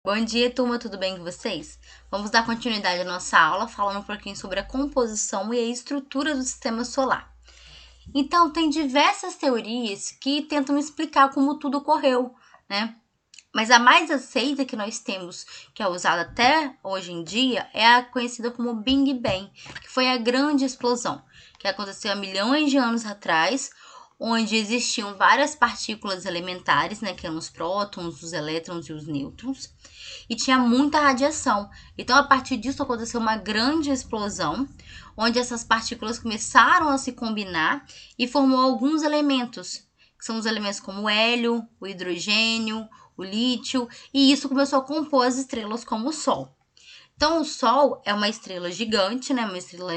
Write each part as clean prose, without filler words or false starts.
Bom dia, turma, tudo bem com vocês? Vamos dar continuidade à nossa aula falando um pouquinho sobre a composição e a estrutura do sistema solar. Então, tem diversas teorias que tentam explicar como tudo ocorreu, né? Mas a mais aceita que nós temos, que é usada até hoje em dia, é a conhecida como Big Bang, que foi a grande explosão, que aconteceu há milhões de anos atrás, onde existiam várias partículas elementares, né, que eram os prótons, os elétrons e os nêutrons, e tinha muita radiação. Então, a partir disso, aconteceu uma grande explosão, onde essas partículas começaram a se combinar e formou alguns elementos, que são os elementos como o hélio, o hidrogênio, o lítio, e isso começou a compor as estrelas como o Sol. Então, o Sol é uma estrela gigante, né? Uma estrela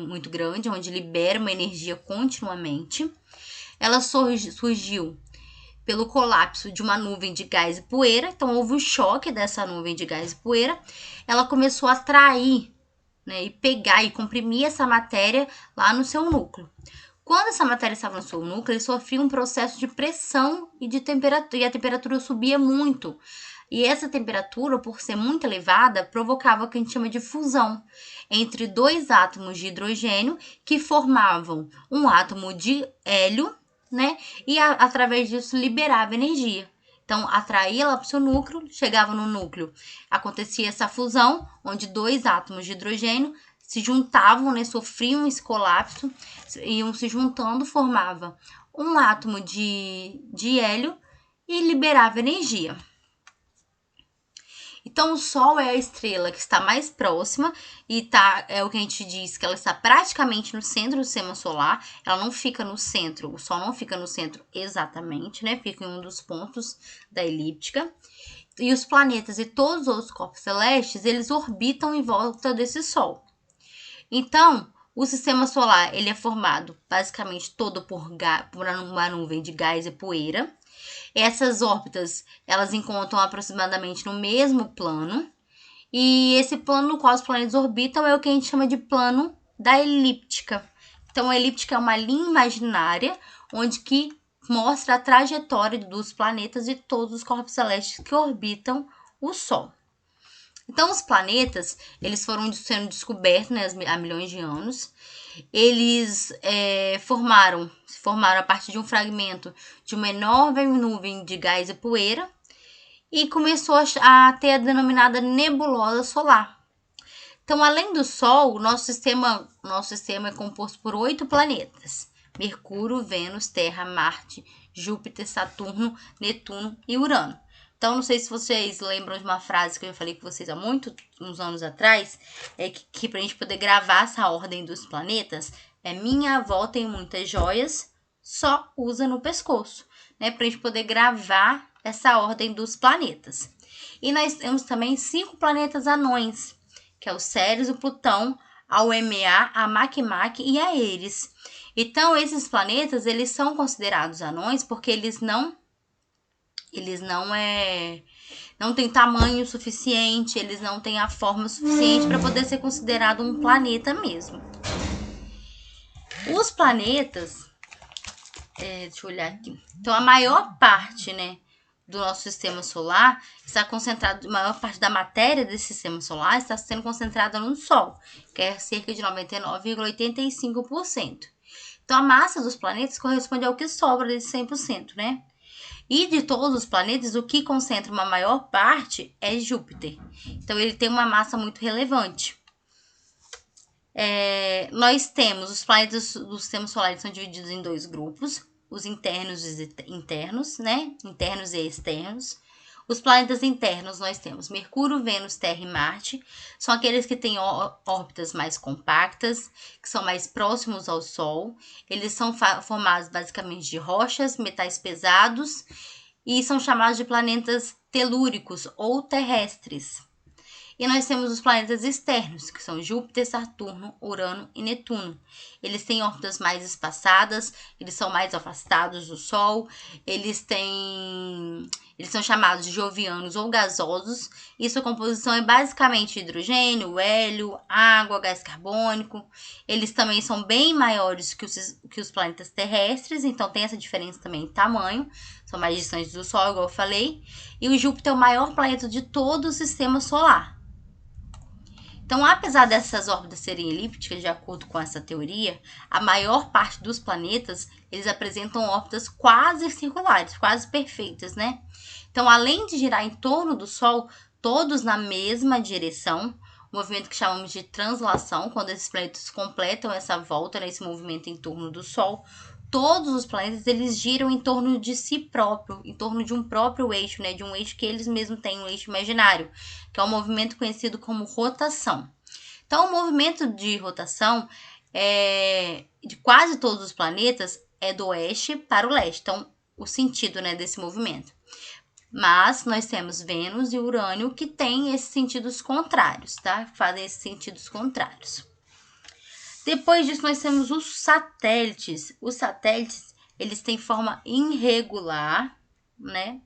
muito grande, onde libera uma energia continuamente. Ela surgiu pelo colapso de uma nuvem de gás e poeira. Então, houve um choque dessa nuvem de gás e poeira. Ela começou a atrair, né, e pegar e comprimir essa matéria lá no seu núcleo. Quando essa matéria estava no seu núcleo, ele sofria um processo de pressão e de temperatura, e a temperatura subia muito. E essa temperatura, por ser muito elevada, provocava o que a gente chama de fusão entre dois átomos de hidrogênio que formavam um átomo de hélio, né? E através disso liberava energia. Então, atraía ela para o seu núcleo, chegava no núcleo, acontecia essa fusão, onde dois átomos de hidrogênio se juntavam, né, sofriam esse colapso, iam se juntando, formava um átomo de hélio e liberava energia. Então, o Sol é a estrela que está mais próxima e é o que a gente diz que ela está praticamente no centro do sistema solar. Ela não fica no centro, o Sol não fica no centro exatamente, né? Fica em um dos pontos da elíptica. E os planetas e todos os outros corpos celestes, eles orbitam em volta desse Sol. Então, o sistema solar ele é formado basicamente todo por uma nuvem de gás e poeira. Essas órbitas, elas encontram aproximadamente no mesmo plano. E esse plano no qual os planetas orbitam é o que a gente chama de plano da elíptica. Então, a elíptica é uma linha imaginária onde que mostra a trajetória dos planetas e todos os corpos celestes que orbitam o Sol. Então, os planetas, eles foram sendo descobertos, né, há milhões de anos. Eles formaram a partir de um fragmento de uma enorme nuvem de gás e poeira e começou a ter a denominada nebulosa solar. Então, além do Sol, o nosso sistema é composto por 8 planetas: Mercúrio, Vênus, Terra, Marte, Júpiter, Saturno, Netuno e Urano. Então, não sei se vocês lembram de uma frase que eu falei com vocês há uns anos atrás, que para a gente poder gravar essa ordem dos planetas, minha avó tem muitas joias, só usa no pescoço, né? Para a gente poder gravar essa ordem dos planetas. E nós temos também 5 planetas anões, que é o Ceres, o Plutão, a UMA, a Makemake e a Eris. Então, esses planetas, eles são considerados anões porque eles não têm tamanho suficiente, eles não têm a forma suficiente para poder ser considerado um planeta mesmo. Os planetas, deixa eu olhar aqui. Então, a maior parte, né, do nosso sistema solar está concentrado, a maior parte da matéria desse sistema solar está sendo concentrada no Sol, que é cerca de 99,85%. Então, a massa dos planetas corresponde ao que sobra desse 100%, né? E de todos os planetas, o que concentra uma maior parte é Júpiter. Então, ele tem uma massa muito relevante. Nós temos os planetas do sistema solar, eles são divididos em 2 grupos. Os internos e internos, né? Internos e externos. Os planetas internos nós temos Mercúrio, Vênus, Terra e Marte. São aqueles que têm órbitas mais compactas, que são mais próximos ao Sol. Eles são formados basicamente de rochas, metais pesados e são chamados de planetas telúricos ou terrestres. E nós temos os planetas externos, que são Júpiter, Saturno, Urano e Netuno. Eles têm órbitas mais espaçadas, eles são mais afastados do Sol, eles são chamados de jovianos ou gasosos, e sua composição é basicamente hidrogênio, hélio, água, gás carbônico. Eles também são bem maiores que os planetas terrestres, então tem essa diferença também em tamanho. são mais distantes do Sol, igual eu falei. E o Júpiter é o maior planeta de todo o sistema solar. Então, apesar dessas órbitas serem elípticas, de acordo com essa teoria, a maior parte dos planetas, eles apresentam órbitas quase circulares, quase perfeitas, né? Então, além de girar em torno do Sol, todos na mesma direção, um movimento que chamamos de translação, quando esses planetas completam essa volta, esse movimento em torno do Sol, todos os planetas, eles giram em torno de si próprio, em torno de um próprio eixo, né? De um eixo que eles mesmos têm, um eixo imaginário, que é um movimento conhecido como rotação. Então, o movimento de rotação de quase todos os planetas é do oeste para o leste. Então, o sentido, né, desse movimento. Mas nós temos Vênus e Urânio que têm esses sentidos contrários, tá? Fazem esses sentidos contrários. Depois disso, nós temos os satélites. Os satélites, eles têm forma irregular, né?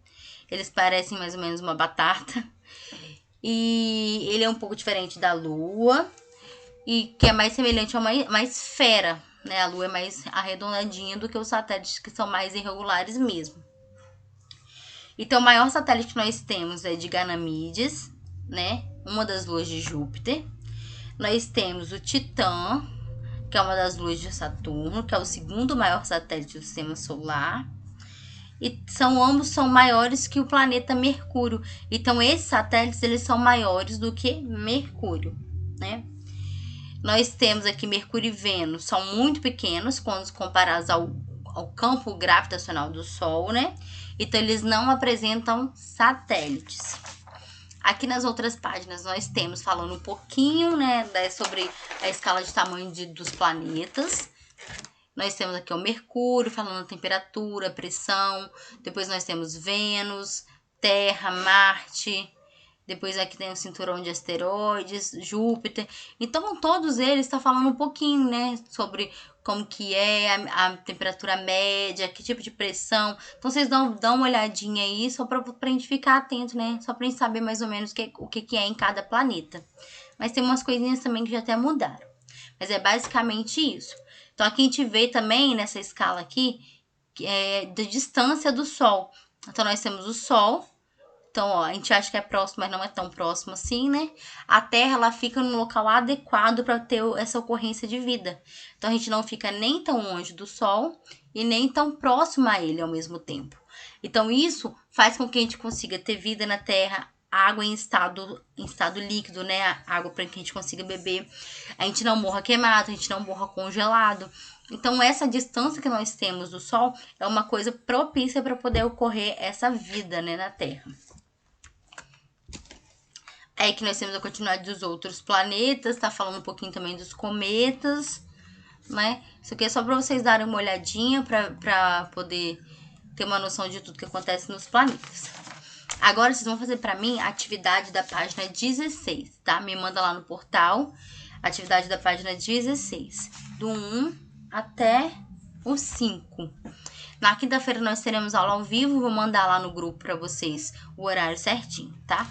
Eles parecem mais ou menos uma batata. E ele é um pouco diferente da Lua. E que é mais semelhante a uma esfera, né? A Lua é mais arredondadinha do que os satélites que são mais irregulares mesmo. Então, o maior satélite que nós temos é de Ganímedes, né? Uma das luas de Júpiter. Nós temos o Titã, que é uma das luas de Saturno, que é o segundo maior satélite do sistema solar. E ambos são maiores que o planeta Mercúrio. Então, esses satélites, eles são maiores do que Mercúrio, né? Nós temos aqui Mercúrio e Vênus, são muito pequenos quando comparados ao campo gravitacional do Sol, né? Então, eles não apresentam satélites. Aqui nas outras páginas nós temos falando um pouquinho, né, sobre a escala de tamanho dos planetas. Nós temos aqui o Mercúrio, falando a temperatura, pressão. Depois nós temos Vênus, Terra, Marte. Depois aqui tem o cinturão de asteroides, Júpiter. Então, todos eles estão falando um pouquinho, né, sobre como que é a temperatura média, que tipo de pressão. Então, vocês dão uma olhadinha aí, só pra gente ficar atento, né? Só pra gente saber mais ou menos o que é em cada planeta. Mas tem umas coisinhas também que já até mudaram. Mas é basicamente isso. Então, aqui a gente vê também, nessa escala aqui, da distância do Sol. Então, nós temos o Sol. Então, ó, a gente acha que é próximo, mas não é tão próximo assim, né? A Terra, ela fica no local adequado para ter essa ocorrência de vida. Então, a gente não fica nem tão longe do Sol e nem tão próximo a ele ao mesmo tempo. Então, isso faz com que a gente consiga ter vida na Terra, água em estado líquido, né? Água para que a gente consiga beber. A gente não morra queimado, a gente não morra congelado. Então, essa distância que nós temos do Sol é uma coisa propícia para poder ocorrer essa vida, né, na Terra. Aí que nós temos a continuidade dos outros planetas, tá falando um pouquinho também dos cometas, né? Isso aqui é só para vocês darem uma olhadinha para poder ter uma noção de tudo que acontece nos planetas. Agora vocês vão fazer para mim a atividade da página 16, tá? Me manda lá no portal, atividade da página 16, do 1 até o 5. Na quinta-feira nós teremos aula ao vivo, vou mandar lá no grupo para vocês o horário certinho, tá?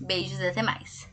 Beijos e até mais.